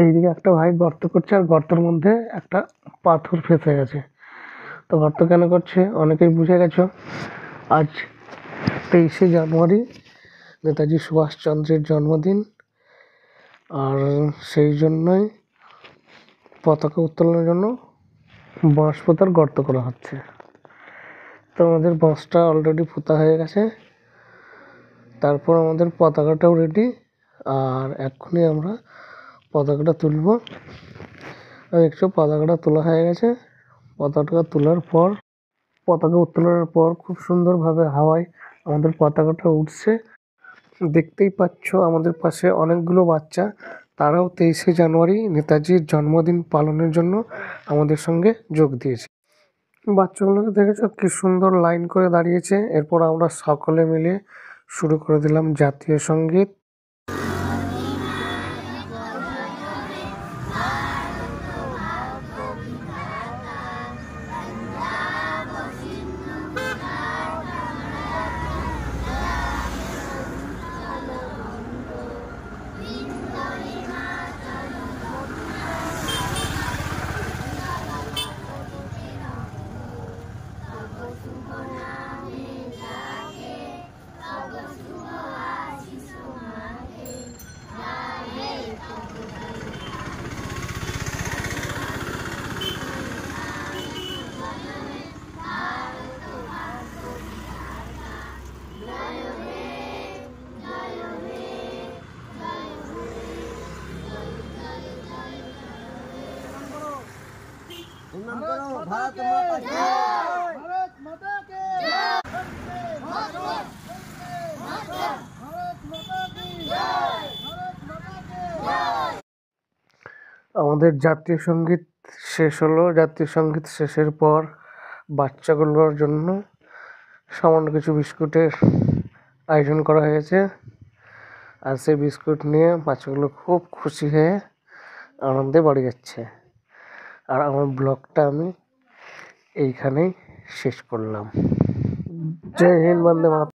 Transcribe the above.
এইদিকে একটা ভাই গর্ত করছে আর গর্তের মধ্যে একটা পাথর ফেঁসে গেছে। তো গর্ত কেন করছে অনেকেই বুঝে গেছো। আজ 23শে জানুয়ারি নেতাজি সুভাষচন্দ্রের জন্মদিন, আর সেই জন্যই পতাকা উত্তোলনের জন্য বাঁশ পোতার গর্ত করা হচ্ছে। তো আমাদের বাঁশটা অলরেডি পোতা হয়ে গেছে, তারপর আমাদের পতাকাটাও রেডি। আর এক্ষুনি আমরা পতাকাটা তুলব। দেখছো পতাকাটা তোলা হয়ে গেছে। পতাকা তোলার পর পতাকা উত্তোলনের পর খুব সুন্দরভাবে হাওয়ায় আমাদের পতাকাটা উঠছে। দেখতেই পাচ্ছ আমাদের পাশে অনেকগুলো বাচ্চা, তারাও 23শে জানুয়ারি নেতাজির জন্মদিন পালনের জন্য আমাদের সঙ্গে যোগ দিয়েছে। বাচ্চাগুলোকে দেখেছো কি সুন্দর লাইন করে দাঁড়িয়েছে। এরপর আমরা সকলে মিলে শুরু করে দিলাম জাতীয় সঙ্গীত। भारत माता की जय। भारत माता की जय। भारत माता की जय। भारत माता की जय। আমাদের জাতীয় সঙ্গীত শেষ হলো। জাতীয় সঙ্গীত শেষের পর বাচ্চাগুলোর জন্য সামান্য কিছু বিস্কুটের আয়োজন করা হয়েছে, আর সেই বিস্কুট নিয়ে বাচ্চাগুলো খুব খুশি হয়ে আনন্দে বাড়ি যাচ্ছে। আর আমার ব্লগটা আমি এইখানেই শেষ করলাম। জয় হিন্দ, বন্দে মাতরম।